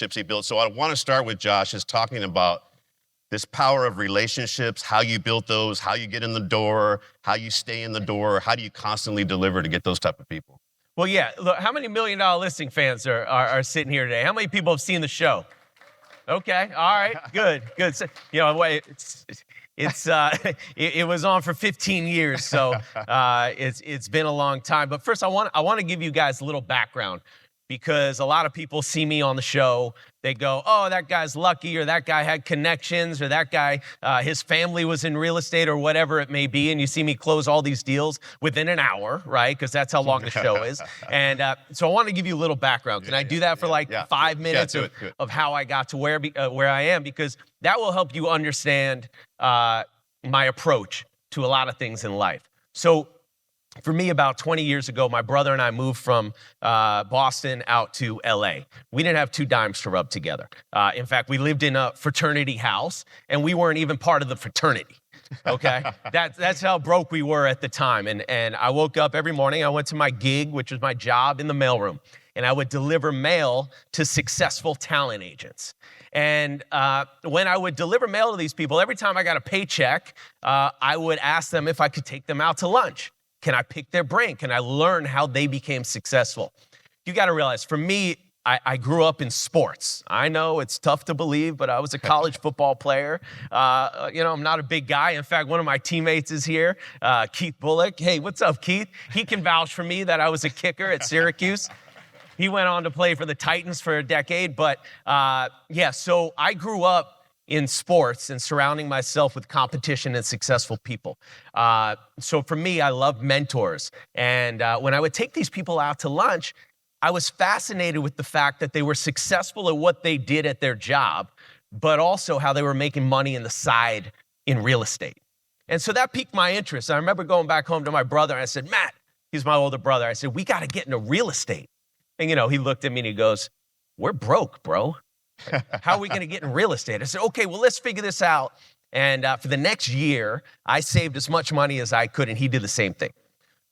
he built. So I want to start with Josh is talking about this power of relationships, how you built those, how you get in the door, how you stay in the door, how do you constantly deliver to get those type of people? Well, yeah, look, how many $1 Million Listing fans are sitting here today? How many people have seen the show? Okay, all right, good. So, it was on for 15 years, so it's been a long time. But first, I want to give you guys a little background, because a lot of people see me on the show. They go, oh, that guy's lucky, or that guy had connections, or that guy, his family was in real estate, or whatever it may be. And you see me close all these deals within an hour, right? Because that's how long the show is. And so I want to give you a little background. Can I do that for 5 minutes of how I got to where I am? Because that will help you understand my approach to a lot of things in life. So for me, about 20 years ago, my brother and I moved from Boston out to LA. We didn't have two dimes to rub together. In fact, we lived in a fraternity house, and we weren't even part of the fraternity. Okay, that's how broke we were at the time. And I woke up every morning. I went to my gig, which was my job in the mailroom, and I would deliver mail to successful talent agents. And when I would deliver mail to these people, every time I got a paycheck, I would ask them if I could take them out to lunch. Can I pick their brain? Can I learn how they became successful? You got to realize, for me, I grew up in sports. I know it's tough to believe, but I was a college football player. I'm not a big guy. In fact, one of my teammates is here, Keith Bullock. Hey, what's up, Keith? He can vouch for me that I was a kicker at Syracuse. He went on to play for the Titans for a decade. But so I grew up in sports and surrounding myself with competition and successful people. So for me, I love mentors. And when I would take these people out to lunch, I was fascinated with the fact that they were successful at what they did at their job, but also how they were making money on the side in real estate. And so that piqued my interest. I remember going back home to my brother, and I said, Matt, he's my older brother. I said, we got to get into real estate. And, he looked at me and he goes, we're broke, bro. How are we going to get in real estate? I said, okay, well, let's figure this out. And for the next year, I saved as much money as I could, and he did the same thing.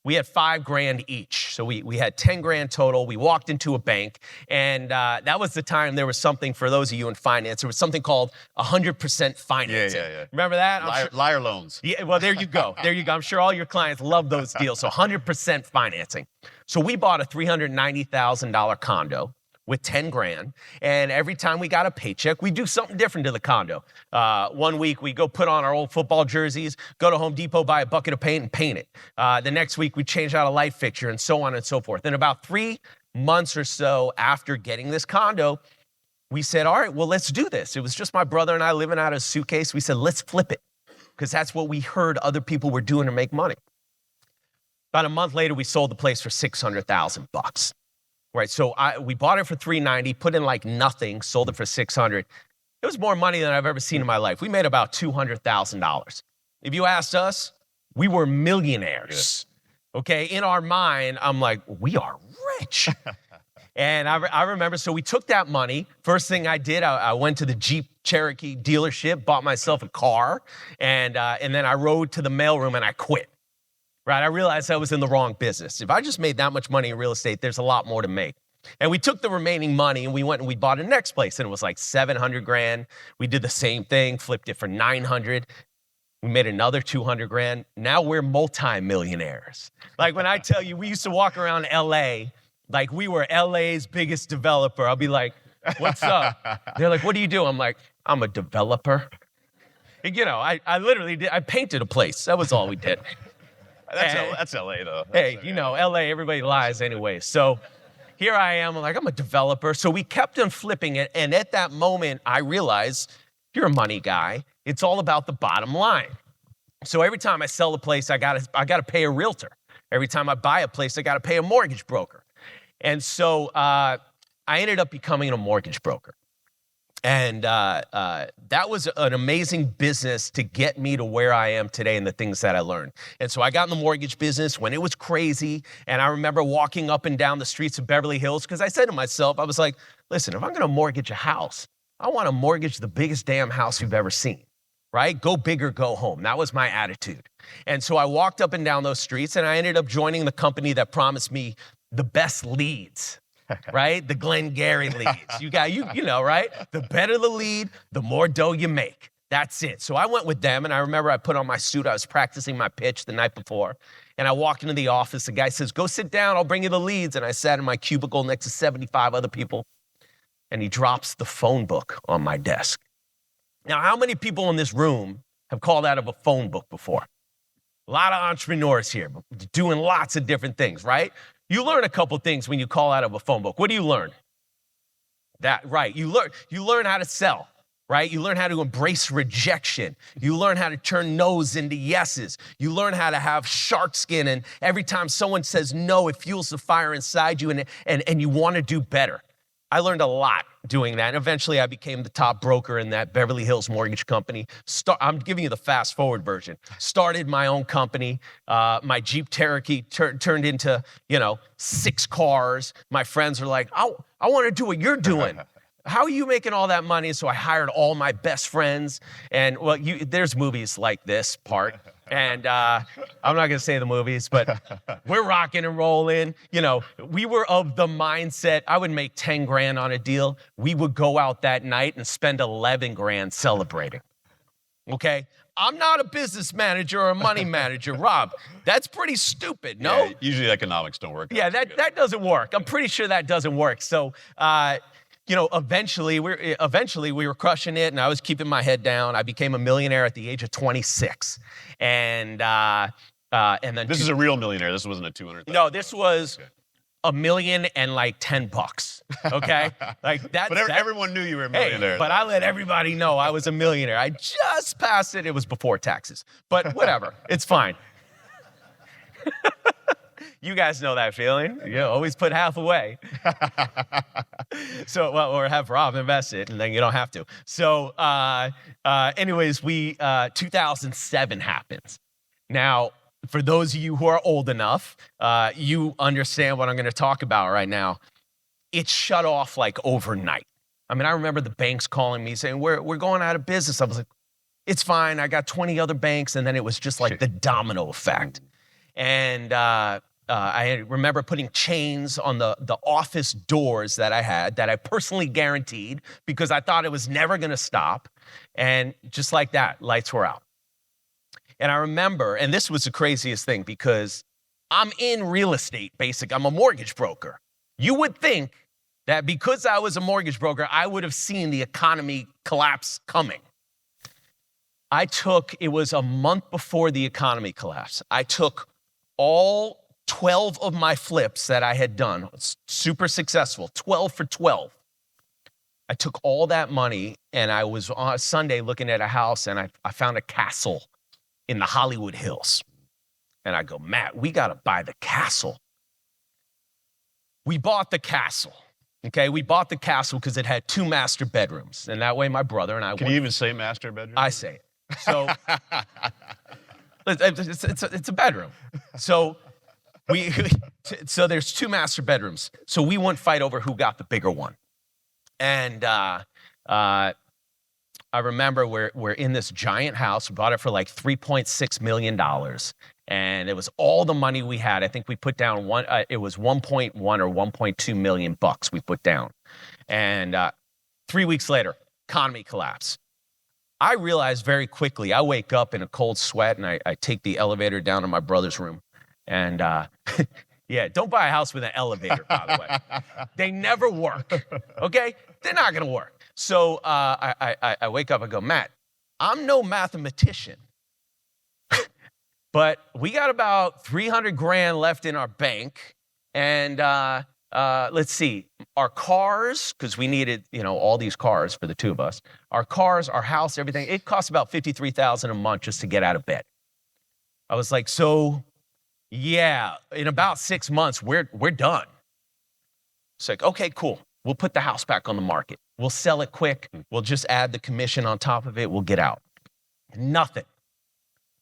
We had $5,000 each. So we had $10,000 total. We walked into a bank, and that was the time there was something, for those of you in finance, there was something called 100% financing. Yeah. Remember that? Liar loans. Yeah, well, there you go. I'm sure all your clients love those deals. So 100% financing. So we bought a $390,000 condo with $10,000, and every time we got a paycheck, we do something different to the condo. 1 week, we go put on our old football jerseys, go to Home Depot, buy a bucket of paint, and paint it. The next week, we change out a light fixture, and so on and so forth. And about 3 months or so after getting this condo, we said, all right, well, let's do this. It was just my brother and I living out of a suitcase. We said, let's flip it, because that's what we heard other people were doing to make money. About a month later, we sold the place for $600,000. Right, so we bought it for $390, put in like nothing, sold it for $600. It was more money than I've ever seen in my life. We made about $200,000. If you asked us, we were millionaires. Yeah. Okay, in our mind, I'm like, we are rich. And I remember, so we took that money. First thing I did, I went to the Jeep Cherokee dealership, bought myself a car, and then I rode to the mailroom and I quit. Right, I realized I was in the wrong business. If I just made that much money in real estate, there's a lot more to make. And we took the remaining money and we went and we bought a next place, and it was like $700,000. We did the same thing, flipped it for $900. We made another $200,000. Now we're multi-millionaires. Like when I tell you, we used to walk around LA like we were LA's biggest developer. I'll be like, what's up? They're like, what do you do? I'm like, I'm a developer. And, I literally did. I painted a place. That was all we did. That's LA, though. LA, everybody lies anyway. So here I am, I'm a developer. So we kept on flipping it. And at that moment, I realized, you're a money guy. It's all about the bottom line. So every time I sell a place, I gotta pay a realtor. Every time I buy a place, I gotta pay a mortgage broker. And so I ended up becoming a mortgage broker. And that was an amazing business to get me to where I am today and the things that I learned. And so I got in the mortgage business when it was crazy. And I remember walking up and down the streets of Beverly Hills, because I said to myself, I was like, listen, if I'm going to mortgage a house, I want to mortgage the biggest damn house you've ever seen, right? Go big or go home. That was my attitude. And so I walked up and down those streets, and I ended up joining the company that promised me the best leads. right? The Glengarry leads. You know, right? The better the lead, the more dough you make. That's it. So I went with them, and I remember I put on my suit. I was practicing my pitch the night before, and I walk into the office. The guy says, "Go sit down. I'll bring you the leads." And I sat in my cubicle next to 75 other people, and he drops the phone book on my desk. Now, how many people in this room have called out of a phone book before? A lot of entrepreneurs here, doing lots of different things, right? You learn a couple things when you call out of a phone book. What do you learn? Right. You learn how to sell, right? You learn how to embrace rejection. You learn how to turn no's into yeses. You learn how to have shark skin, and every time someone says no, it fuels the fire inside you, and you want to do better. I learned a lot doing that, and eventually I became the top broker in that Beverly Hills mortgage company. I'm giving you the fast forward version. Started my own company. My Jeep Cherokee turned into, 6 cars. My friends are like, I want to do what you're doing. How are you making all that money? So I hired all my best friends, and there's movies like this part. And I'm not going to say the movies, but we're rocking and rolling. We were of the mindset, I would make 10 grand on a deal. We would go out that night and spend 11 grand celebrating. Okay? I'm not a business manager or a money manager, Rob. That's pretty stupid, no? Yeah, usually economics don't work. Yeah, that doesn't work. I'm pretty sure that doesn't work. So, eventually we were crushing it, and I was keeping my head down. I became a millionaire at the age of 26, and then This is a real millionaire. This wasn't a 200,000. No, this was $1 million and like $10. Okay, like that. But everyone knew you were a millionaire. Hey, but I let everybody know I was a millionaire. I just passed it. It was before taxes, but whatever. It's fine. You guys know that feeling. You always put half away. Or have Rob invest it, and then you don't have to. So, anyways, 2007 happens. Now, for those of you who are old enough, you understand what I'm going to talk about right now. It shut off like overnight. I mean, I remember the banks calling me saying, we're going out of business. I was like, it's fine. I got 20 other banks, and then it was just like the domino effect. And I remember putting chains on the office doors that I had that I personally guaranteed because I thought it was never going to stop. And just like that, lights were out. And I remember, and this was the craziest thing because I'm in real estate, I'm a mortgage broker. You would think that because I was a mortgage broker, I would have seen the economy collapse coming. It was a month before the economy collapsed. I took all 12 of my flips that I had done, super successful, 12 for 12. I took all that money, and I was on a Sunday looking at a house, and I found a castle in the Hollywood Hills. And I go, Matt, we got to buy the castle. We bought the castle, okay? We bought the castle because it had 2 master bedrooms. And that way my brother and I Can you even say master bedroom? I say it. So it's a bedroom. So so there's 2 master bedrooms. So we wouldn't fight over who got the bigger one. And I remember we're in this giant house. We bought it for like $3.6 million. And it was all the money we had. I think we put down it was 1.1 or 1.2 million bucks we put down. And 3 weeks later, economy collapsed. I realized very quickly, I wake up in a cold sweat and I take the elevator down to my brother's room. And yeah, don't buy a house with an elevator, by the way. They never work, okay? They're not gonna work. So I wake up and go, Matt, I'm no mathematician, but we got about 300 grand left in our bank. And let's see, our cars, because we needed, all these cars for the 2 of us, our cars, our house, everything, it costs about $53,000 a month just to get out of bed. I was like, so yeah, in about 6 months, we're done. It's like, okay, cool. We'll put the house back on the market. We'll sell it quick. We'll just add the commission on top of it. We'll get out. Nothing.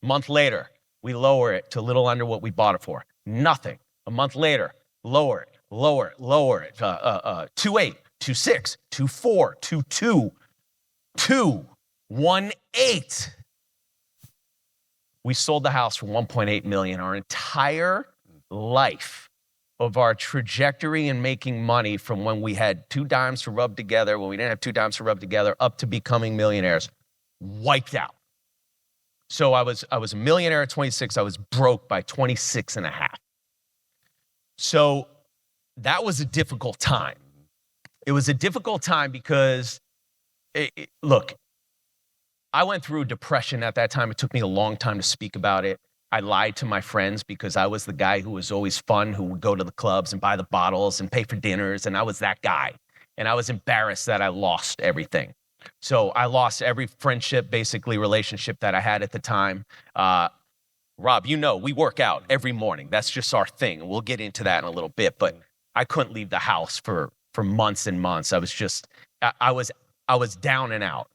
A month later, we lower it to a little under what we bought it for. Nothing. A month later, lower it. 2.8, 2.6, 2.4, 2.2, 2.18. We sold the house for $1.8 million. Our entire life of our trajectory in making money from when we had 2 dimes to rub together, when we didn't have 2 dimes to rub together, up to becoming millionaires, wiped out. So I was a millionaire at 26. I was broke by 26 and a half. So that was a difficult time. It was a difficult time because, look, I went through depression at that time. It took me a long time to speak about it. I lied to my friends because I was the guy who was always fun, who would go to the clubs and buy the bottles and pay for dinners, and I was that guy. And I was embarrassed that I lost everything. So I lost every friendship, basically relationship that I had at the time. Rob, you know, we work out every morning. That's just our thing. We'll get into that in a little bit, but I couldn't leave the house for months and months. I was down and out.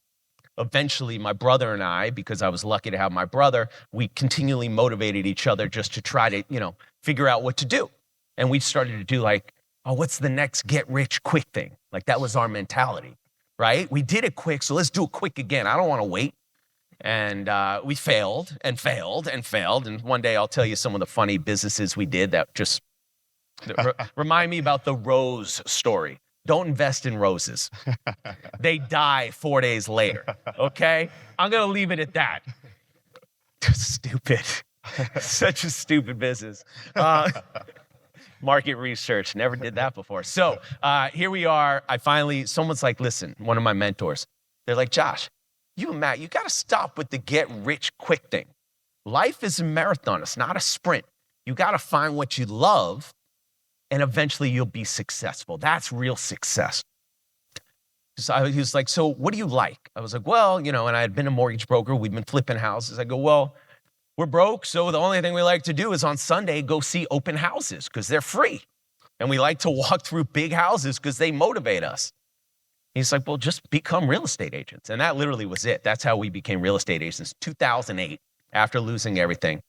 Eventually, my brother and I, because I was lucky to have my brother, we continually motivated each other just to try to, figure out what to do. And we started to do like, oh, what's the next get rich quick thing? Like that was our mentality, right? We did it quick, so let's do it quick again. I don't want to wait. And we failed and failed and failed. And one day I'll tell you some of the funny businesses we did that just remind me about the rose story. Don't invest in roses. They die 4 days later, okay? I'm going to leave it at that. Stupid. Such a stupid business. Market research, never did that before. So here we are. Someone's like, listen, one of my mentors, they're like, Josh, you and Matt, you got to stop with the get rich quick thing. Life is a marathon. It's not a sprint. You got to find what you love, and eventually you'll be successful. That's real success. So he was like, so what do you like? I was like, well, and I had been a mortgage broker. We've been flipping houses. I go, well, we're broke, so the only thing we like to do is on Sunday go see open houses because they're free. And we like to walk through big houses because they motivate us. He's like, well, just become real estate agents. And that literally was it. That's how we became real estate agents, 2008, after losing everything.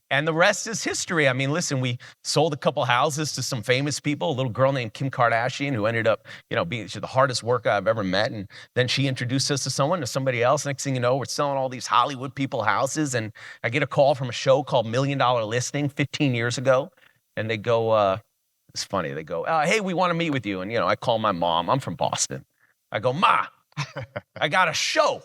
And the rest is history. I mean, listen, we sold a couple houses to some famous people, a little girl named Kim Kardashian who ended up, being the hardest worker I've ever met. And then she introduced us to somebody else. Next thing you know, we're selling all these Hollywood people houses. And I get a call from a show called $1 Million Listing 15 years ago. And they go, it's funny. They go, hey, we want to meet with you. And, I call my mom. I'm from Boston. I go, Ma, I got a show.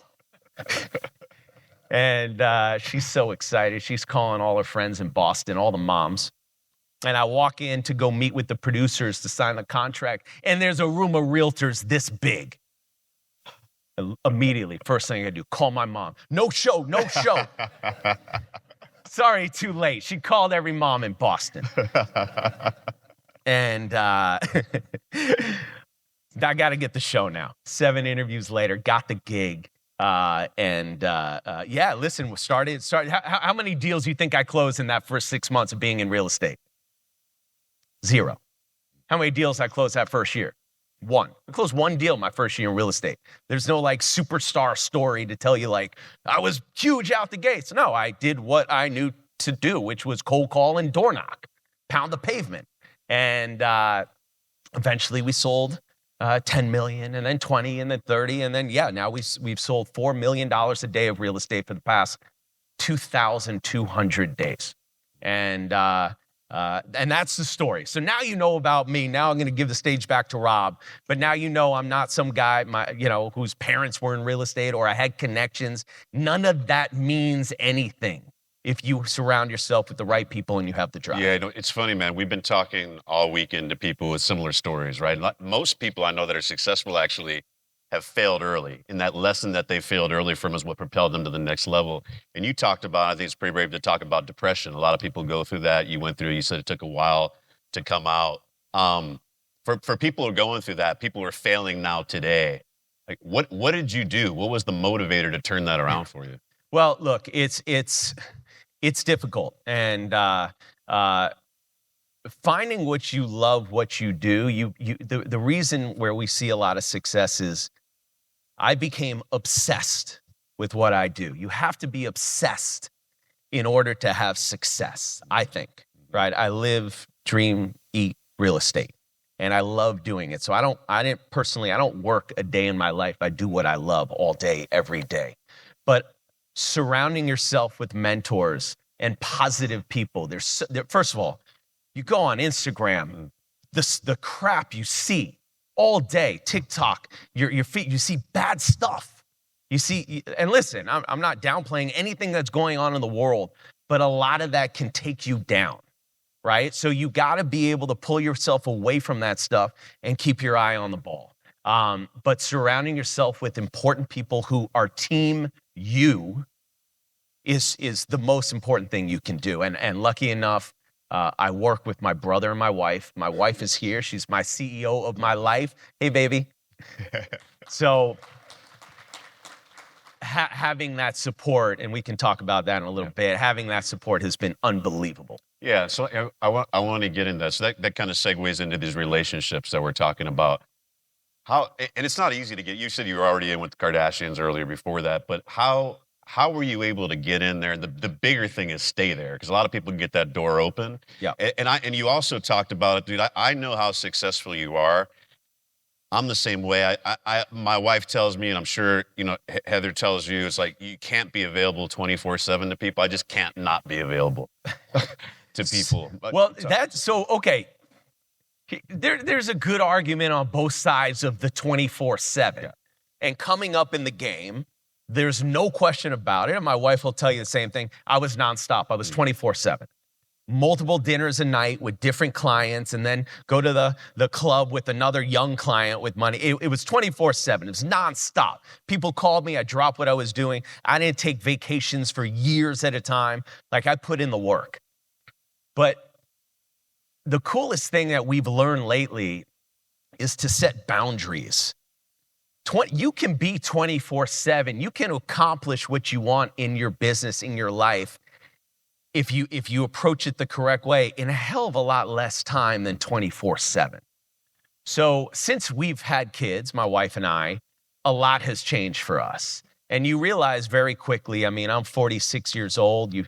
And she's so excited. She's calling all her friends in Boston, all the moms. And I walk in to go meet with the producers to sign the contract. And there's a room of realtors this big. Immediately, first thing I do, call my mom. No show, no show. Sorry, too late. She called every mom in Boston. And I got to get the show now. 7 interviews later, got the gig. Listen, we started. How many deals do you think I closed in that first 6 months of being in real estate? 0. How many deals I closed that first year? 1. I closed 1 deal my first year in real estate. There's no superstar story to tell you I was huge out the gates. No, I did what I knew to do, which was cold call and door knock, pound the pavement. And eventually we sold 10 million and then 20 and then 30. And then, now we've sold $4 million a day of real estate for the past 2,200 days. And that's the story. So now you know about me. Now I'm going to give the stage back to Rob. But now I'm not some guy, whose parents were in real estate or I had connections. None of that means anything if you surround yourself with the right people and you have the drive. Yeah, it's funny, man. We've been talking all weekend to people with similar stories, right? Most people I know that are successful actually have failed early, and that lesson that they failed early from is what propelled them to the next level. And you talked about, I think it's pretty brave to talk about depression. A lot of people go through that. You went through, you said it took a while to come out. For people who are going through that, people who are failing now today, what did you do? What was the motivator to turn that around for you? Well, look, it's difficult, and finding what you love, what you do. The reason where we see a lot of success is I became obsessed with what I do. You have to be obsessed in order to have success, I think, right? I live, dream, eat real estate, and I love doing it. So I don't work a day in my life. I do what I love all day, every day. But surrounding yourself with mentors and positive people. First of all, You go on Instagram, the crap you see all day, TikTok, your feed, you see bad stuff. You see, and listen, I'm not downplaying anything that's going on in the world, but a lot of that can take you down, right? So you got to be able to pull yourself away from that stuff and keep your eye on the ball. But surrounding yourself with important people who are team you is the most important thing you can do. And lucky enough, I work with my brother and my wife. My wife is here. She's my CEO of my life. Hey, baby. So having that support, and we can talk about that in a little bit, having that support has been unbelievable. Yeah, so I want to get into that. So that kind of segues into these relationships that we're talking about. And it's not easy to get. You said you were already in with the Kardashians earlier before that, but how were you able to get in there? And the bigger thing is stay there, because a lot of people can get that door open. Yeah. And you also talked about it, dude. I know how successful you are. I'm the same way. My wife tells me, and I'm sure Heather tells you, it's like you can't be available 24/7 to people. I just can't not be available to people. Well, that's so okay. There's a good argument on both sides of the 24/7. Yeah. And coming up in the game, there's no question about it. And my wife will tell you the same thing. I was nonstop. I was 24/7. Multiple dinners a night with different clients, and then go to the club with another young client with money. It was 24/7. It was nonstop. People called me. I dropped what I was doing. I didn't take vacations for years at a time. Like, I put in the work. But the coolest thing that we've learned lately is to set boundaries. You can be 24/7. You can accomplish what you want in your business, in your life, if you approach it the correct way, in a hell of a lot less time than 24/7. So since we've had kids, my wife and I, a lot has changed for us. And you realize very quickly, I mean, I'm 46 years old. You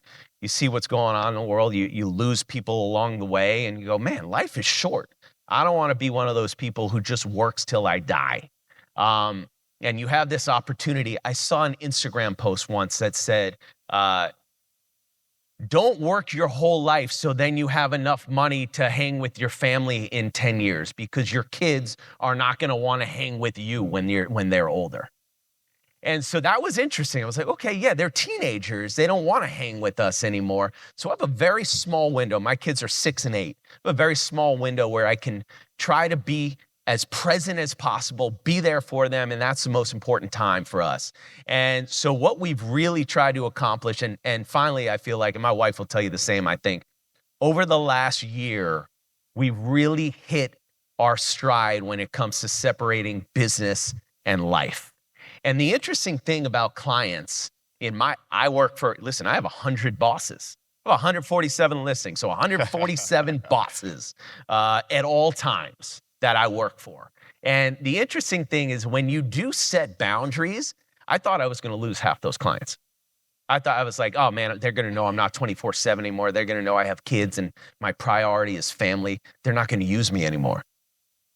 see what's going on in the world. You lose people along the way, and you go, man, life is short. I don't want to be one of those people who just works till I die. And you have this opportunity. I saw an Instagram post once that said, don't work your whole life so then you have enough money to hang with your family in 10 years, because your kids are not going to want to hang with you when they're older. And so that was interesting. I was like, okay, yeah, they're teenagers. They don't want to hang with us anymore. So I have a very small window. My kids are 6 and 8. I have a very small window where I can try to be as present as possible, be there for them, and that's the most important time for us. And so what we've really tried to accomplish, and finally, I feel like, and my wife will tell you the same, I think, over the last year, we really hit our stride when it comes to separating business and life. And the interesting thing about clients, I work for, listen, I have 100 bosses. I have 147 listings, so 147 bosses at all times that I work for. And the interesting thing is, when you do set boundaries, I thought I was going to lose half those clients. I thought, I was like, oh man, they're going to know I'm not 24/7 anymore. They're going to know I have kids and my priority is family. They're not going to use me anymore.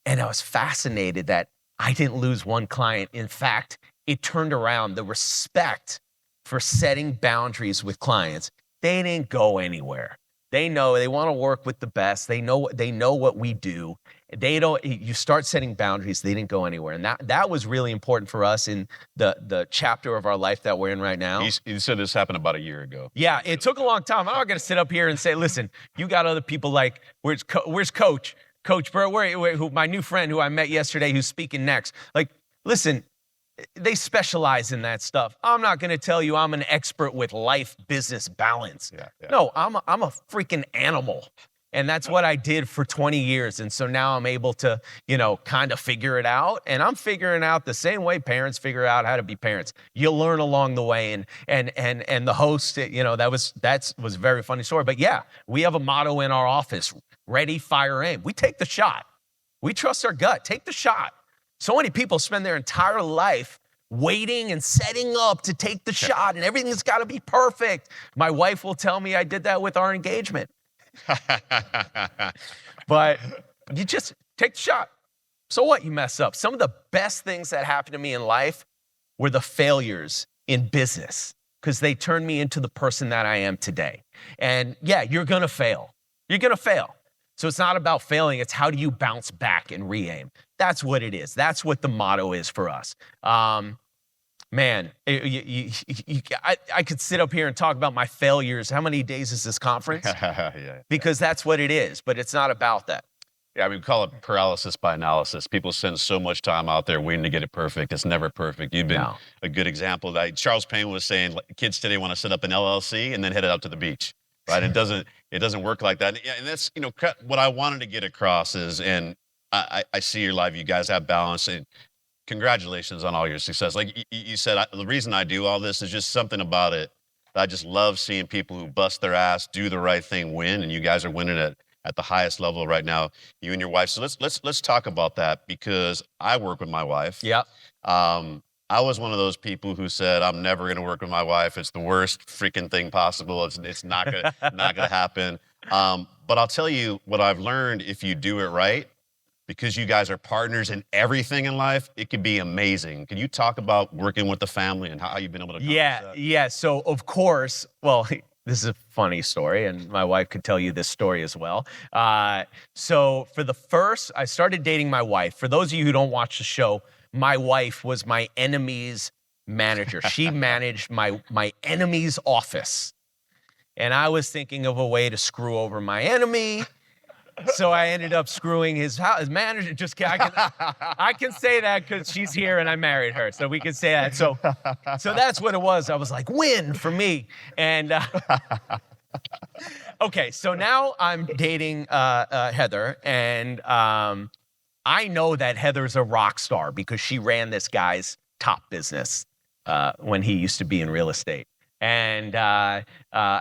And I was fascinated that I didn't lose one client. In fact, it turned around. The respect for setting boundaries with clients, they didn't go anywhere. They know they want to work with the best. They know what we do. You start setting boundaries, they didn't go anywhere. And that was really important for us in the chapter of our life that we're in right now. You said this happened about a year ago. Yeah, it took a long time. I'm not going to sit up here and say, listen, you got other people like, where's Coach? Coach Burr, who my new friend who I met yesterday who's speaking next. Like, listen, they specialize in that stuff. I'm not going to tell you I'm an expert with life business balance. Yeah. No, I'm a freaking animal. And that's what I did for 20 years. And so now I'm able to, kind of figure it out. And I'm figuring out the same way parents figure out how to be parents. You learn along the way. And the host, that was a very funny story. But yeah, we have a motto in our office: ready, fire, aim. We take the shot. We trust our gut. Take the shot. So many people spend their entire life waiting and setting up to take the shot, and everything's got to be perfect. My wife will tell me I did that with our engagement. But you just take the shot. So what? You mess up. Some of the best things that happened to me in life were the failures in business, because they turned me into the person that I am today. And yeah, you're going to fail. You're going to fail. So it's not about failing. It's how do you bounce back and re-aim. That's what it is. That's what the motto is for us. Man, I could sit up here and talk about my failures. How many days is this conference? Yeah. Because that's what it is, but it's not about that. Yeah, we call it paralysis by analysis. People spend so much time out there waiting to get it perfect. It's never perfect. You've been No. a good example of that. Charles Payne was saying like, kids today want to set up an LLC and then head out to the beach, right? It doesn't work like that. And that's, what I wanted to get across is, and I see your life, you guys have balance, and congratulations on all your success. Like you said, the reason I do all this is just something about it. I just love seeing people who bust their ass, do the right thing, win, and you guys are winning at the highest level right now, you and your wife. So let's talk about that, because I work with my wife. Yeah. I was one of those people who said, I'm never going to work with my wife. It's the worst freaking thing possible. It's not gonna not gonna happen. But I'll tell you what I've learned: if you do it right, because you guys are partners in everything in life, it could be amazing. Can you talk about working with the family and how you've been able to accomplish that? Yeah. So of course, well, this is a funny story, and my wife could tell you this story as well. So I started dating my wife. For those of you who don't watch the show, my wife was my enemy's manager. She managed my enemy's office. And I was thinking of a way to screw over my enemy. So I ended up screwing his manager. Just kidding. I can say that because she's here and I married her, so we can say that. So that's what it was. I was like, win for me. And okay, so now I'm dating Heather, and I know that Heather's a rock star because she ran this guy's top business when he used to be in real estate. And I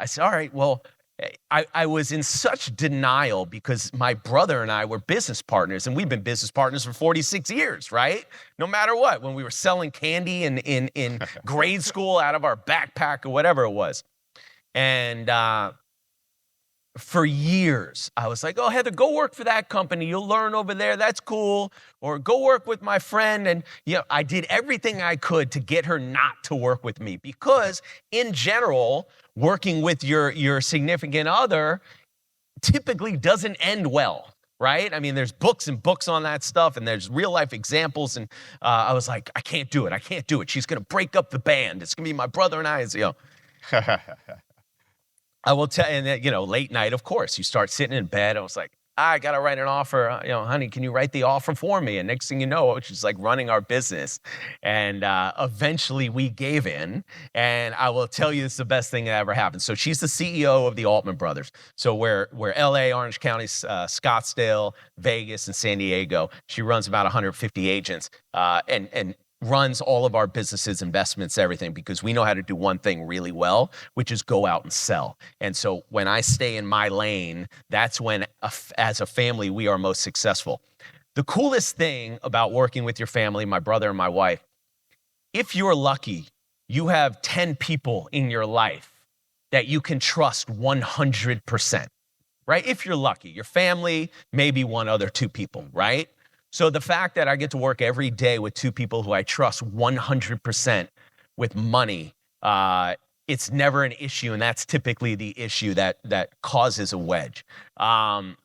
said, all right, well. I was in such denial because my brother and I were business partners, and we've been business partners for 46 years, right? No matter what, when we were selling candy in grade school out of our backpack or whatever it was. And for years, I was like, oh, Heather, go work for that company. You'll learn over there. That's cool. Or go work with my friend. And I did everything I could to get her not to work with me, because in general, working with your significant other typically doesn't end well, right? I mean, there's books and books on that stuff, and there's real life examples. And I was like, I can't do it. I can't do it. She's going to break up the band. It's going to be my brother and I. I will tell you, and late night, of course, you start sitting in bed. I was like, I got to write an offer. Honey, can you write the offer for me? And next thing you know, she's like running our business. And eventually we gave in. And I will tell you, it's the best thing that ever happened. So she's the CEO of the Altman brothers. So we're LA, Orange County, Scottsdale, Vegas, and San Diego. She runs about 150 agents and runs all of our businesses, investments, everything, because we know how to do one thing really well, which is go out and sell. And so when I stay in my lane, that's when, as a family, we are most successful. The coolest thing about working with your family, my brother and my wife, if you're lucky, you have 10 people in your life that you can trust 100%, right? If you're lucky, your family, maybe one other 2 people, right? So the fact that I get to work every day with 2 people who I trust 100% with money, it's never an issue, and that's typically the issue that causes a wedge. My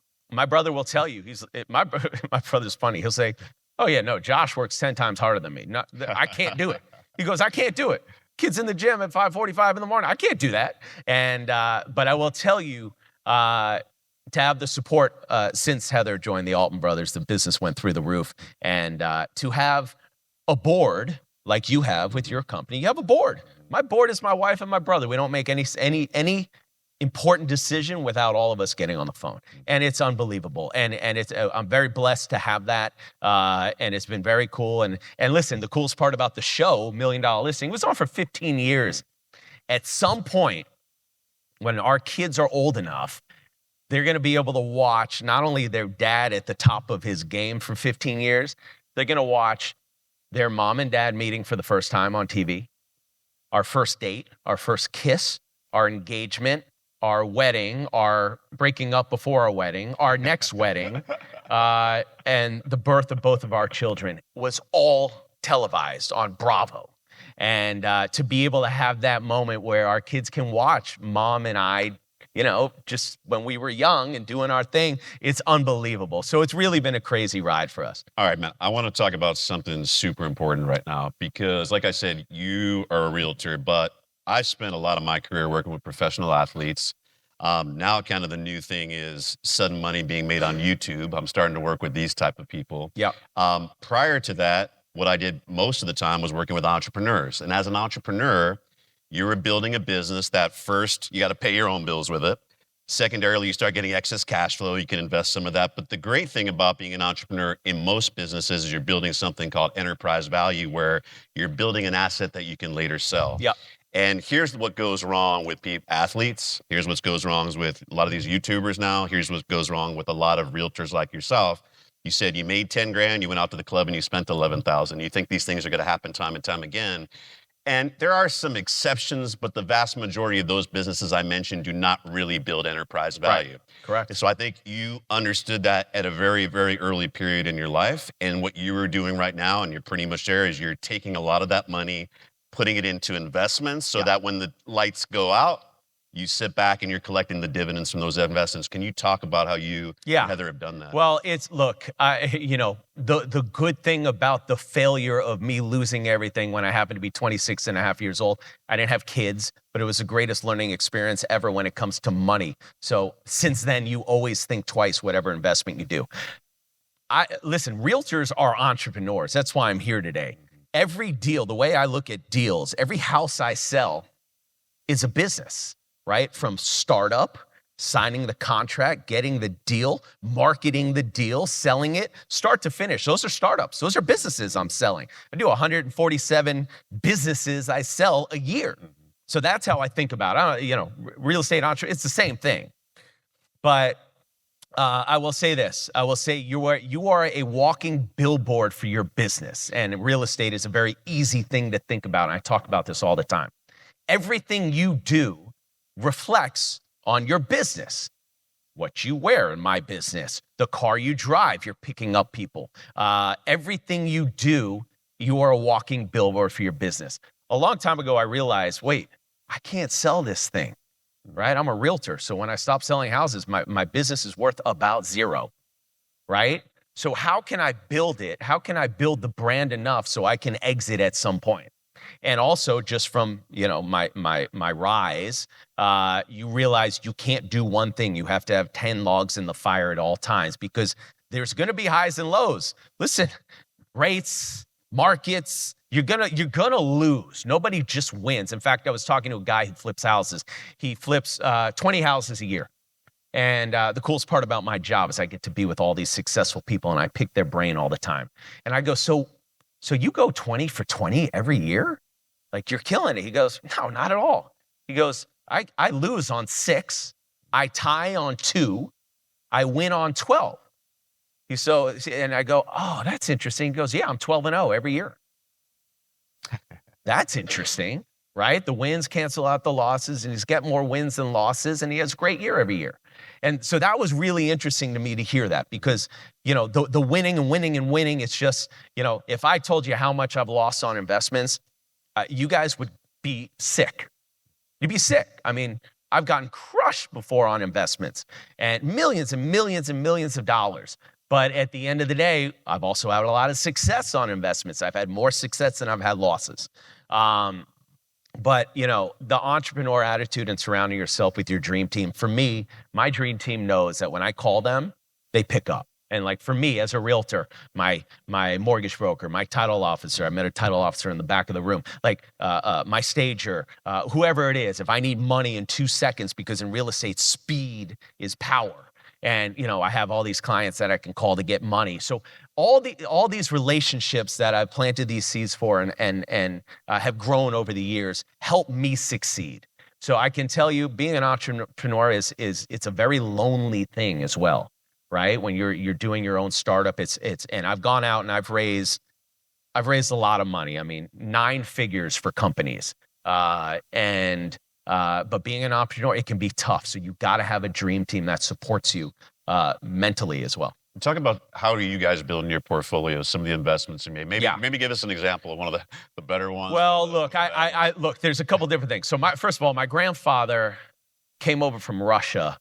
brother will tell you, my brother's funny. He'll say, "Oh yeah, no, Josh works 10 times harder than me. No, I can't do it." He goes, "I can't do it. Kid's in the gym at 5:45 in the morning. I can't do that." And but I will tell you. To have the support since Heather joined the Altman brothers, the business went through the roof. And to have a board like you have with your company, you have a board. My board is my wife and my brother. We don't make any important decision without all of us getting on the phone, and it's unbelievable. And it's I'm very blessed to have that, and it's been very cool. And listen, the coolest part about the show, $1 Million Listing, it was on for 15 years. At some point, when our kids are old enough, they're going to be able to watch not only their dad at the top of his game for 15 years, they're going to watch their mom and dad meeting for the first time on TV, our first date, our first kiss, our engagement, our wedding, our breaking up before our wedding, our next wedding, and the birth of both of our children was all televised on Bravo. And to be able to have that moment where our kids can watch mom and I just when we were young and doing our thing. It's unbelievable. So it's really been a crazy ride for us. All right, man. I want to talk about something super important right now because, like I said, you are a realtor, but I spent a lot of my career working with professional athletes. Now, kind of the new thing is sudden money being made on YouTube. I'm starting to work with these type of people. Yeah. Prior to that, what I did most of the time was working with entrepreneurs. And as an entrepreneur, you were building a business that first you got to pay your own bills with it. Secondarily, you start getting excess cash flow. You can invest some of that. But the great thing about being an entrepreneur in most businesses is you're building something called enterprise value, where you're building an asset that you can later sell. Yeah. And here's what goes wrong with athletes. Here's what goes wrong with a lot of these YouTubers now. Here's what goes wrong with a lot of realtors like yourself. You said you made 10 grand, you went out to the club and you spent 11,000. You think these things are going to happen time and time again. And there are some exceptions, but the vast majority of those businesses I mentioned do not really build enterprise value. Right. Correct. So I think you understood that at a very, very early period in your life. And what you were doing right now, and you're pretty much there, is you're taking a lot of that money, putting it into investments so that when the lights go out, you sit back and you're collecting the dividends from those investments. Can you talk about how you and Heather have done that? Well, the good thing about the failure of me losing everything when I happened to be 26 and a half years old, I didn't have kids, but it was the greatest learning experience ever when it comes to money. So since then, you always think twice whatever investment you do. Listen, realtors are entrepreneurs. That's why I'm here today. Every deal, the way I look at deals, every house I sell is a business. Right? From startup, signing the contract, getting the deal, marketing the deal, selling it, start to finish. Those are startups. Those are businesses I'm selling. I do 147 businesses I sell a year. So that's how I think about it. Real estate entrepreneur, it's the same thing. But I will say this. I will say you are a walking billboard for your business. And real estate is a very easy thing to think about. And I talk about this all the time. Everything you do reflects on your business. What you wear in my business, the car you drive, you're picking up people. Everything you do, you are a walking billboard for your business. A long time ago, I realized, wait, I can't sell this thing, right? I'm a realtor. So when I stop selling houses, my business is worth about zero, right? So how can I build it? How can I build the brand enough so I can exit at some point? And also just from, my rise, you realize you can't do one thing. You have to have 10 logs in the fire at all times because there's going to be highs and lows. Listen, rates, markets, you're gonna lose. Nobody just wins. In fact, I was talking to a guy who flips houses. He flips 20 houses a year. And the coolest part about my job is I get to be with all these successful people and I pick their brain all the time. And I go, so you go 20 for 20 every year? Like, you're killing it. He goes, no, not at all. He goes, I lose on 6, I tie on 2, I win on 12. And I go, oh, that's interesting. He goes, yeah, I'm 12-0 every year. That's interesting, right? The wins cancel out the losses, and he's got more wins than losses, and he has a great year every year. And so that was really interesting to me to hear that because, the winning and winning and winning, it's just, if I told you how much I've lost on investments, you guys would be sick. You'd be sick. I mean, I've gotten crushed before on investments and millions and millions and millions of dollars. But at the end of the day, I've also had a lot of success on investments. I've had more success than I've had losses. But, the entrepreneur attitude and surrounding yourself with your dream team, for me, my dream team knows that when I call them, they pick up. And like for me as a realtor, my mortgage broker, my title officer, I met a title officer in the back of the room, my stager, whoever it is, if I need money in 2 seconds, because in real estate, speed is power. And, I have all these clients that I can call to get money. So all these relationships that I've planted these seeds for and have grown over the years help me succeed. So I can tell you, being an entrepreneur it's a very lonely thing as well, right? When you're doing your own startup, and I've gone out and I've raised a lot of money. I mean, 9 figures for companies, but being an entrepreneur, it can be tough. So you got to have a dream team that supports you mentally as well. Talk about how are you guys building your portfolio, some of the investments you made. Maybe give us an example of one of the better ones. Well, look, look, there's a couple different things. So first of all, my grandfather came over from Russia.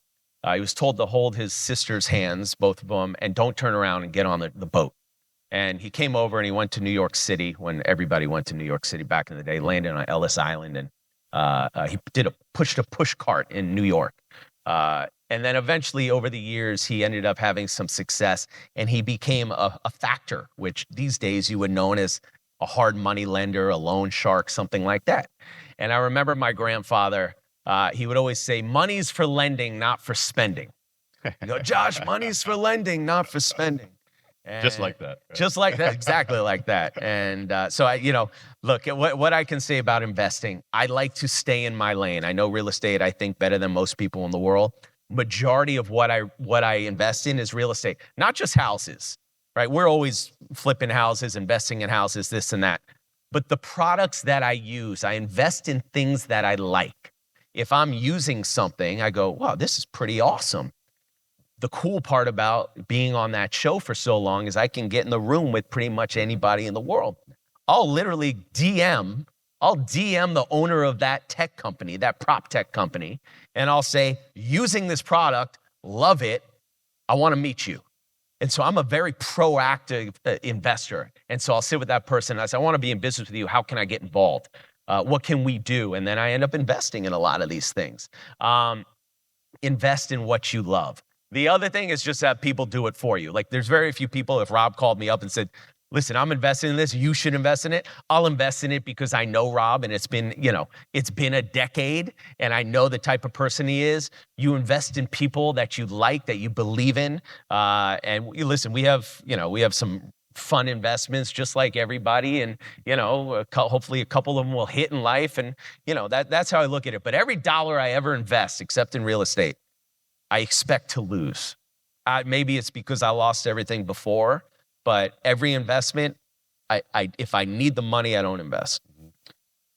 He was told to hold his sister's hands, both of them, and don't turn around and get on the boat. And he came over and he went to New York City when everybody went to New York City back in the day, landed on Ellis Island, and he pushed a push cart in New York. And then eventually over the years, he ended up having some success and he became a factor, which these days you would know as a hard money lender, a loan shark, something like that. And I remember my grandfather, he would always say, money's for lending, not for spending. You go, Josh, money's for lending, not for spending. And just like that. Right? Just like that, exactly like that. And so look, at what I can say about investing, I like to stay in my lane. I know real estate, I think, better than most people in the world. Majority of what I invest in is real estate, not just houses, right? We're always flipping houses, investing in houses, this and that. But the products that I use, I invest in things that I like. If I'm using something, I go, wow, this is pretty awesome. The cool part about being on that show for so long is I can get in the room with pretty much anybody in the world. I'll literally DM the owner of that tech company, that prop tech company, and I'll say, using this product, love it, I want to meet you. And so I'm a very proactive investor. And so I'll sit with that person and I say, I want to be in business with you. How can I get involved? What can we do? And then I end up investing in a lot of these things. Invest in what you love. The other thing is just have people do it for you. Like there's very few people, if Rob called me up and said, listen, I'm investing in this, you should invest in it. I'll invest in it because I know Rob and it's been a decade and I know the type of person he is. You invest in people that you like, that you believe in. And listen, we have some fun investments just like everybody. And, hopefully a couple of them will hit in life. And, that's how I look at it. But every dollar I ever invest, except in real estate, I expect to lose. Maybe it's because I lost everything before, but every investment, if I need the money, I don't invest.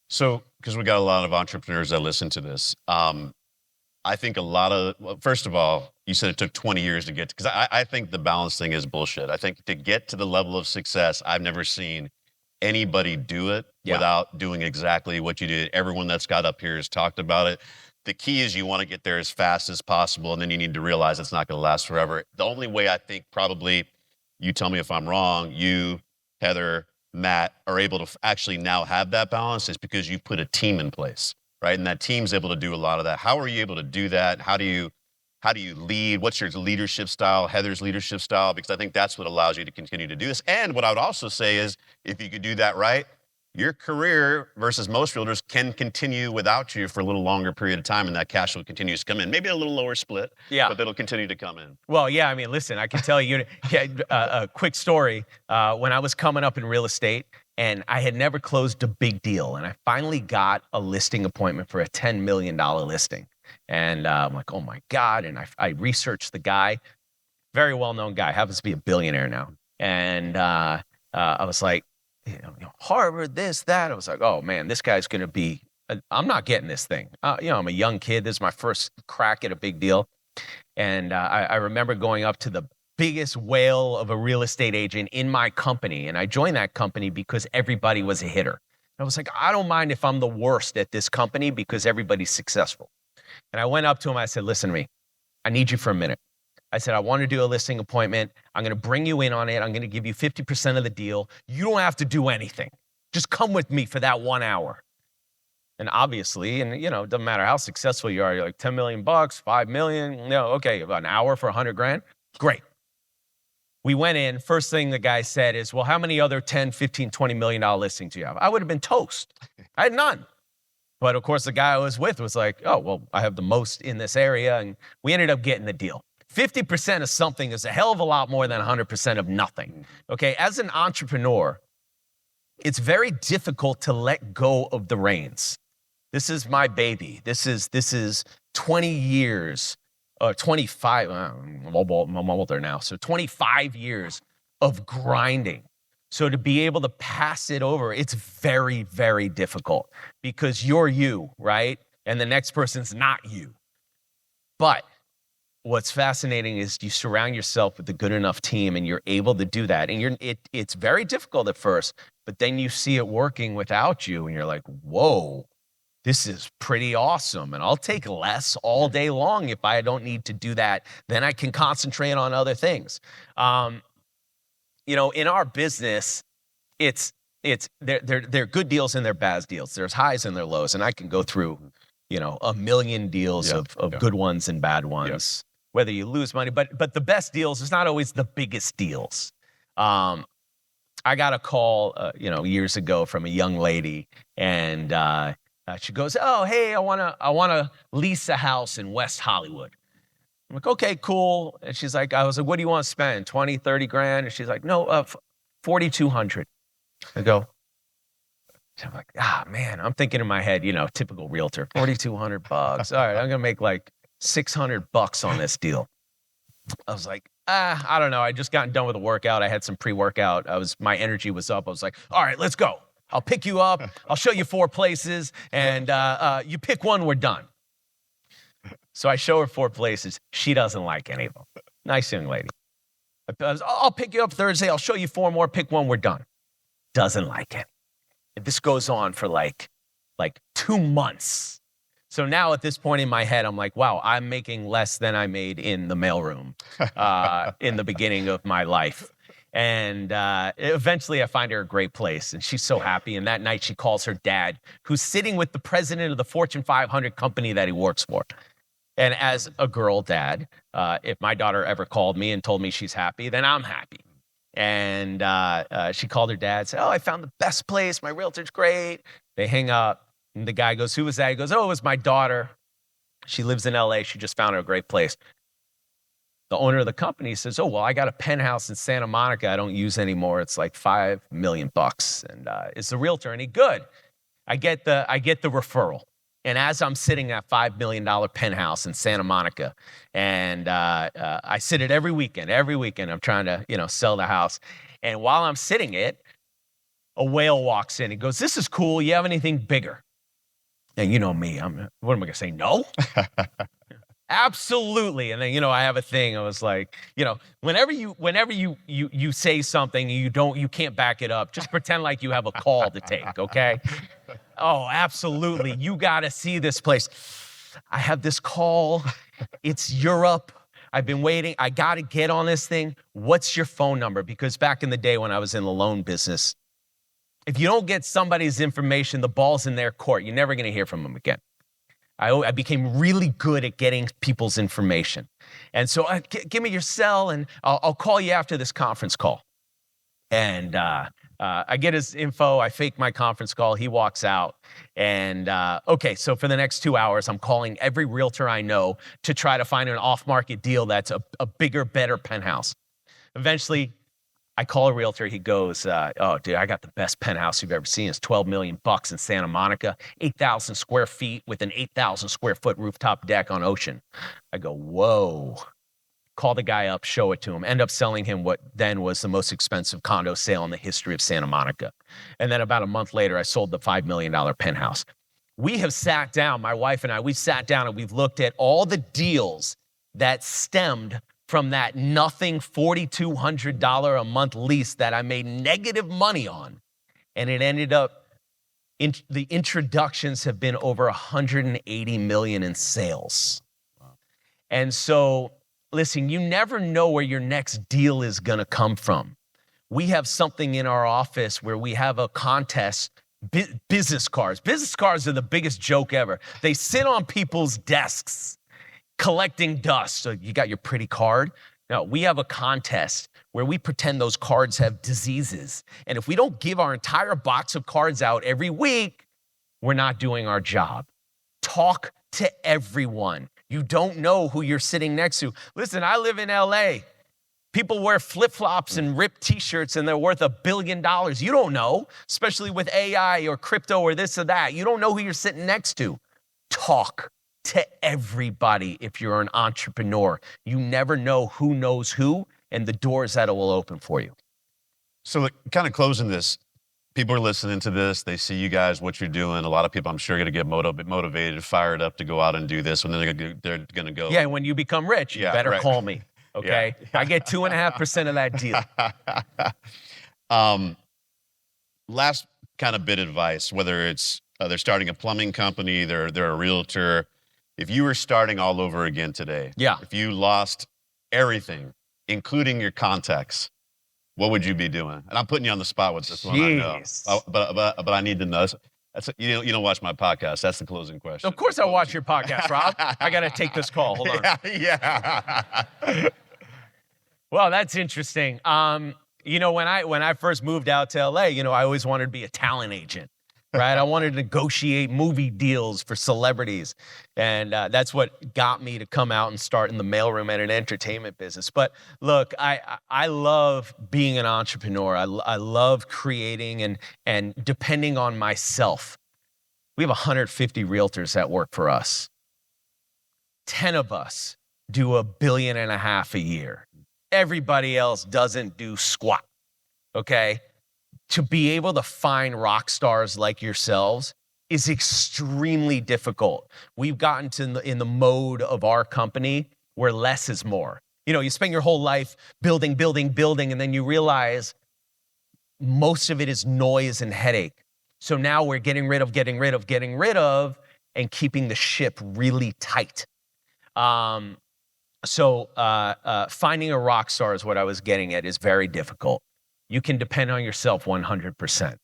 So, because we got a lot of entrepreneurs that listen to this, I think first of all, you said it took 20 years to get, because I think the balance thing is bullshit. I think to get to the level of success, I've never seen anybody do it without doing exactly what you did. Everyone that's got up here has talked about it. The key is you want to get there as fast as possible, and then you need to realize it's not going to last forever. The only way I think probably, you tell me if I'm wrong, you, Heather, Matt, are able to actually now have that balance is because you put a team in place, right? And that team's able to do a lot of that. How are you able to do that? How do you lead? What's your leadership style, Heather's leadership style? Because I think that's what allows you to continue to do this. And what I would also say is, if you could do that right, your career versus most realtors can continue without you for a little longer period of time, and that cash will continue to come in. Maybe a little lower split, but it'll continue to come in. Well, yeah, I mean, listen, I can tell you a quick story. When I was coming up in real estate, and I had never closed a big deal, and I finally got a listing appointment for a $10 million listing. And I'm like, oh my God, and I researched the guy, very well-known guy, happens to be a billionaire now. And I was like, Harvard, this, that. I was like, oh man, this guy's going to be, I'm not getting this thing. I'm a young kid. This is my first crack at a big deal. And I remember going up to the biggest whale of a real estate agent in my company. And I joined that company because everybody was a hitter. I was like, I don't mind if I'm the worst at this company because everybody's successful. And I went up to him. I said, listen to me. I need you for a minute. I said, I want to do a listing appointment. I'm going to bring you in on it. I'm going to give you 50% of the deal. You don't have to do anything. Just come with me for that 1 hour. And obviously, and it doesn't matter how successful you are, you're like 10 million bucks, 5 million. No, okay, about an hour for 100 grand. Great. We went in. First thing the guy said is, well, how many other 10, 15, $20 million listings do you have? I would have been toast. I had none. But of course, the guy I was with was like, oh, well, I have the most in this area. And we ended up getting the deal. 50% of something is a hell of a lot more than 100% of nothing. Okay, as an entrepreneur, it's very difficult to let go of the reins. This is my baby. This is 20 years, 25, I'm older now, so 25 years of grinding. So to be able to pass it over, it's very, very difficult because you're you, right? And the next person's not you. But what's fascinating is you surround yourself with a good enough team and you're able to do that. And it's very difficult at first, but then you see it working without you and you're like, whoa, this is pretty awesome. And I'll take less all day long if I don't need to do that. Then I can concentrate on other things. In our business, they're good deals and they're bad deals. There's highs and there lows. And I can go through, a million deals of good ones and bad ones, whether you lose money. But the best deals is not always the biggest deals. I got a call, years ago from a young lady, and she goes, "Oh, hey, I wanna lease a house in West Hollywood." I'm like, "Okay, cool." And she's like, I was like, "What do you want to spend? 20, 30 grand?" And she's like, "No, 4,200. I go, I'm like, man, I'm thinking in my head, typical realtor, 4,200 bucks. All right, I'm gonna make like 600 bucks on this deal. I was like, I don't know. I just gotten done with a workout. I had some pre-workout. My energy was up. I was like, all right, let's go. I'll pick you up. I'll show you 4 places, and you pick one. We're done. So I show her 4 places. She doesn't like any of them. Nice young lady. I'll pick you up Thursday. I'll show you 4 more. Pick one. We're done. Doesn't like it. And this goes on for like 2 months. So now at this point in my head, I'm like, wow, I'm making less than I made in the mailroom in the beginning of my life. And eventually I find her a great place, and she's so happy. And that night she calls her dad, who's sitting with the president of the Fortune 500 company that he works for. And as a girl dad, if my daughter ever called me and told me she's happy, then I'm happy. And she called her dad, said, "Oh, I found the best place. My realtor's great." They hang up. And the guy goes, "Who was that?" He goes, "Oh, it was my daughter. She lives in LA. She just found her a great place." The owner of the company says, "Oh, well, I got a penthouse in Santa Monica I don't use anymore. It's like $5 million bucks. And is the realtor any good?" I get the referral. And as I'm sitting at $5 million penthouse in Santa Monica, and I sit it every weekend, I'm trying to, sell the house. And while I'm sitting it, a whale walks in. He goes, "This is cool. You have anything bigger?" And you know me, what am I going to say? No? Absolutely. And then, I have a thing. I was like, whenever you say something, you can't back it up. Just pretend like you have a call to take, okay? "Oh, absolutely. You got to see this place. I have this call. It's Europe. I've been waiting. I got to get on this thing. What's your phone number?" Because back in the day when I was in the loan business, if you don't get somebody's information, the ball's in their court. You're never going to hear from them again. I became really good at getting people's information. And so give me your cell, and I'll call you after this conference call. And I get his info. I fake my conference call. He walks out. And okay, so for the next 2 hours, I'm calling every realtor I know to try to find an off-market deal that's a bigger, better penthouse. Eventually, I call a realtor. He goes, "Oh, dude, I got the best penthouse you've ever seen. It's $12 million bucks in Santa Monica, 8,000 square feet with an 8,000 square foot rooftop deck on ocean." I go, "Whoa." Call the guy up, show it to him, end up selling him what then was the most expensive condo sale in the history of Santa Monica. And then about a month later, I sold the $5 million penthouse. We have sat down, my wife and I, we've sat down and we've looked at all the deals that stemmed from that nothing $4,200 a month lease that I made negative money on. And it ended up, the introductions have been over 180 million in sales. Wow. And so, listen, you never know where your next deal is going to come from. We have something in our office where we have a contest, business cards. Business cards are the biggest joke ever. They sit on people's desks collecting dust. So you got your pretty card. No, we have a contest where we pretend those cards have diseases. And if we don't give our entire box of cards out every week, we're not doing our job. Talk to everyone. You don't know who you're sitting next to. Listen, I live in LA. People wear flip-flops and ripped t-shirts and they're worth $1 billion. You don't know, especially with AI or crypto or this or that. You don't know who you're sitting next to. Talk to everybody if you're an entrepreneur. You never know who knows who and the doors that it will open for you. So kind of closing this, people are listening to this. They see you guys, what you're doing. A lot of people, I'm sure, are going to get motivated, fired up to go out and do this. And then they're going to go. Yeah, when you become rich, you better call me, okay? Yeah. I get 2.5% of that deal. Last kind of bit of advice, whether it's They're starting a plumbing company. They're a realtor. If you were starting all over again today, Yeah. if you lost everything, including your contacts, what would you be doing? And I'm putting you on the spot with this one, I know. Jeez. But I need to know. That's you don't watch my podcast. That's the closing question. Of course I watch your podcast, Rob. I got to take this call. Hold on. Yeah. Well, that's interesting. When I first moved out to LA, I always wanted to be a talent agent, right? I wanted to negotiate movie deals for celebrities. And that's what got me to come out and start in the mailroom and an entertainment business. But look, I love being an entrepreneur. I love creating and depending on myself. We have 150 realtors that work for us. 10 of us do $1.5 billion a year. Everybody else doesn't do squat, okay? To be able to find rock stars like yourselves is extremely difficult. We've gotten to in the mode of our company where less is more. You spend your whole life building, and then you realize most of it is noise and headache. So now we're getting rid of, and keeping the ship really tight. So finding a rock star is what I was getting at, is very difficult. You can depend on yourself 100%.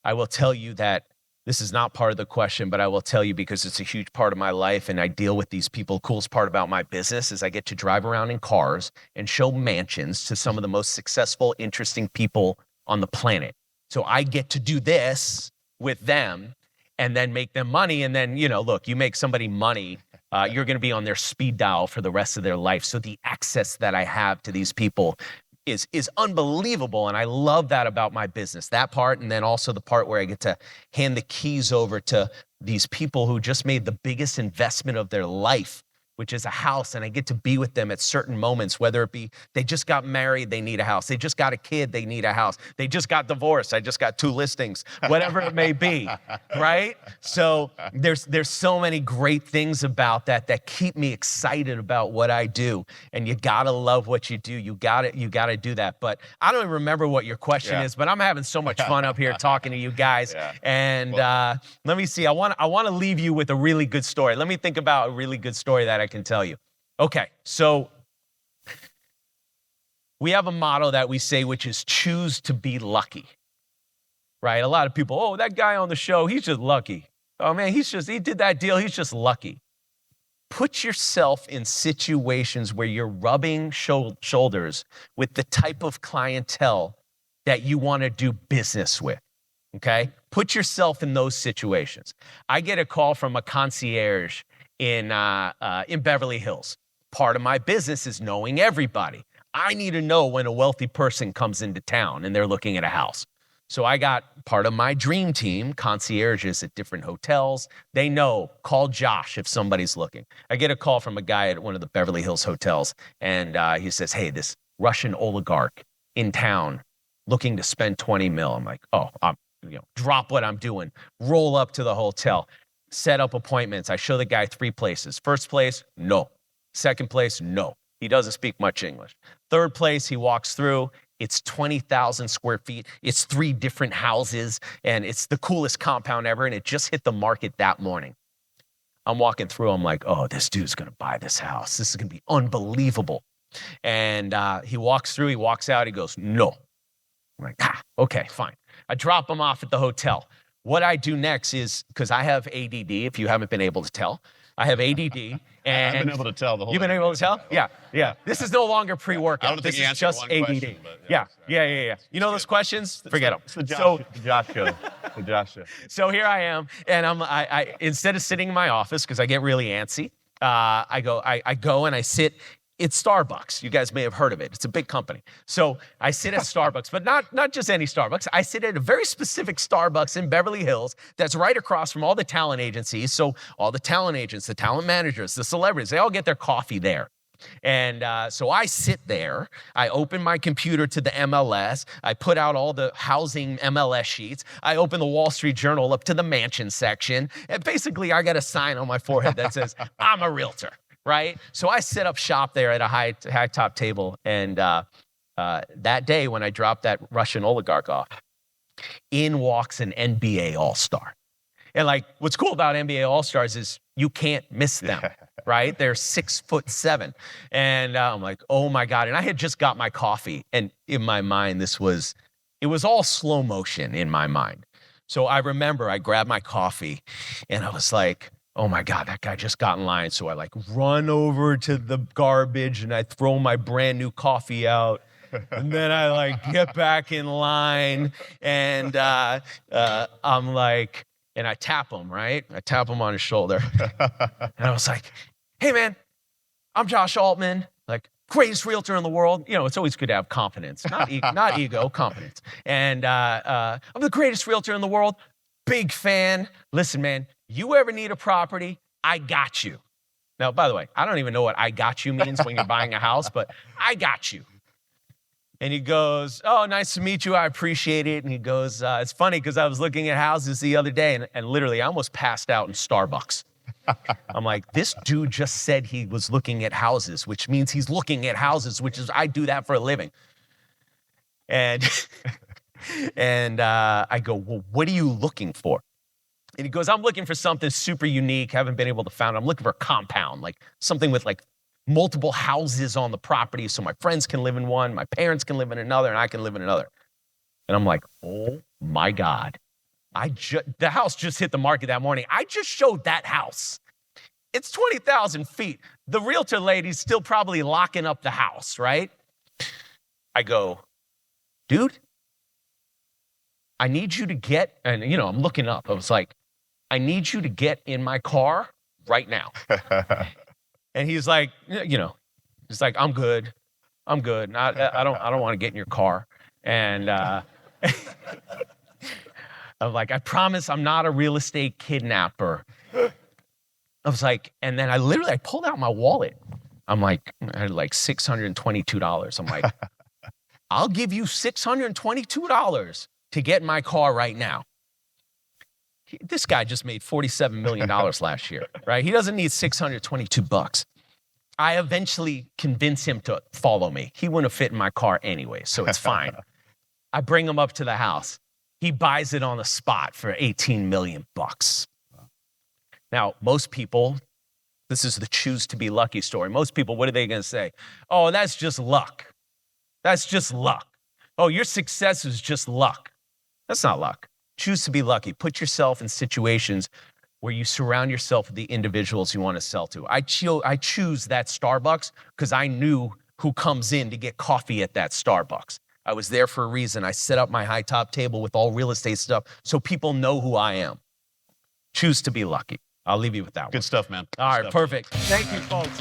I will tell you that this is not part of the question, but I will tell you because it's a huge part of my life and I deal with these people. The coolest part about my business is I get to drive around in cars and show mansions to some of the most successful, interesting people on the planet. So I get to do this with them and then make them money. And then, look, you make somebody money, you're going to be on their speed dial for the rest of their life. So the access that I have to these people is unbelievable. And I love that about my business, that part. And then also the part where I get to hand the keys over to these people who just made the biggest investment of their life, which is a house. And I get to be with them at certain moments, whether it be they just got married, they need a house. They just got a kid, they need a house. They just got divorced, I just got 2 listings, whatever it may be, right? So there's so many great things about that keep me excited about what I do. And you gotta love what you do. You gotta do that. But I don't even remember what your question is, but I'm having so much fun up here talking to you guys. Yeah. And let me see, I wanna leave you with a really good story. Let me think about a really good story that I can tell you. Okay, so we have a motto that we say, which is choose to be lucky, right? A lot of people, oh, that guy on the show, he's just lucky. Oh man, he did that deal, he's just lucky. Put yourself in situations where you're rubbing shoulders with the type of clientele that you want to do business with, okay? Put yourself in those situations. I get a call from a concierge in Beverly Hills. Part of my business is knowing everybody. I need to know when a wealthy person comes into town and they're looking at a house. So I got part of my dream team, concierges at different hotels. They know, call Josh if somebody's looking. I get a call from a guy at one of the Beverly Hills hotels, and he says, hey, this Russian oligarch in town looking to spend 20 mil. I'm like, oh, drop what I'm doing, roll up to the hotel. Set up appointments. I show the guy 3 places. First place, no. Second place, no. He doesn't speak much English. Third place, he walks through. It's 20,000 square feet. It's 3 different houses, and it's the coolest compound ever, and it just hit the market that morning. I'm walking through. I'm like, oh, this dude's going to buy this house. This is going to be unbelievable. And he walks through. He walks out. He goes, no. I'm like, okay, fine. I drop him off at the hotel. What I do next is, because I have ADD, if you haven't been able to tell, I have ADD. And I've been able to tell the whole You've been able to tell? Yeah. This is no longer pre-workout. I don't think this you is answered just one ADD. question, but Yeah. You know those questions? Forget them. It's the Josh show. The Josh show. So here I am, and I instead of sitting in my office, because I get really antsy, I go and I sit. It's Starbucks. You guys may have heard of it. It's a big company. So I sit at Starbucks, but not just any Starbucks. I sit at a very specific Starbucks in Beverly Hills that's right across from all the talent agencies. So all the talent agents, the talent managers, the celebrities, they all get their coffee there. And so I sit there, I open my computer to the MLS, I put out all the housing MLS sheets, I open the Wall Street Journal up to the mansion section, and basically I got a sign on my forehead that says, I'm a realtor. Right? So I set up shop there at a high top table. And that day when I dropped that Russian oligarch off, in walks an NBA all-star. And like, what's cool about NBA All-Stars is you can't miss them, right? They're 6'7". And I'm like, oh my God. And I had just got my coffee. And in my mind, it was all slow motion in my mind. So I remember I grabbed my coffee and I was like, oh my God, that guy just got in line. So I like run over to the garbage and I throw my brand new coffee out. And then I like get back in line and I'm like, and I tap him, right? I tap him on his shoulder. And I was like, hey man, I'm Josh Altman, like greatest realtor in the world. You know, it's always good to have confidence, not ego, confidence. And I'm the greatest realtor in the world, big fan. Listen, man, you ever need a property, I got you. Now, by the way, I don't even know what I got you means when you're buying a house, but I got you. And he goes, oh, nice to meet you. I appreciate it. And he goes, it's funny because I was looking at houses the other day and literally I almost passed out in Starbucks. I'm like, this dude just said he was looking at houses, which means he's looking at houses, which is, I do that for a living. And, I go, well, what are you looking for? And he goes, I'm looking for something super unique. Haven't been able to find it. I'm looking for a compound, like something with like multiple houses on the property so my friends can live in one, my parents can live in another, and I can live in another. And I'm like, oh my God. The house just hit the market that morning. I just showed that house. It's 20,000 feet. The realtor lady's still probably locking up the house, right? I go, dude, I need you to get, and you know, I'm looking up. I was like, I need you to get in my car right now. And he's like, you know, he's like, I'm good. I don't want to get in your car. And I'm like, I promise I'm not a real estate kidnapper. I was like, and then I pulled out my wallet. I'm like, I had like $622. I'm like, I'll give you $622 to get in my car right now. This guy just made $47 million last year, right? He doesn't need $622. I eventually convince him to follow me. He wouldn't have fit in my car anyway, so it's fine. I bring him up to the house. He buys it on the spot for $18 million. Now, most people, this is the choose to be lucky story. Most people, what are they gonna say? Oh, that's just luck. That's just luck. Oh, your success is just luck. That's not luck. Choose to be lucky. Put yourself in situations where you surround yourself with the individuals you want to sell to. I choose that Starbucks because I knew who comes in to get coffee at that Starbucks. I was there for a reason. I set up my high top table with all real estate stuff so people know who I am. Choose to be lucky. I'll leave you with that one. Good stuff, man. All right, perfect. Thank you, folks.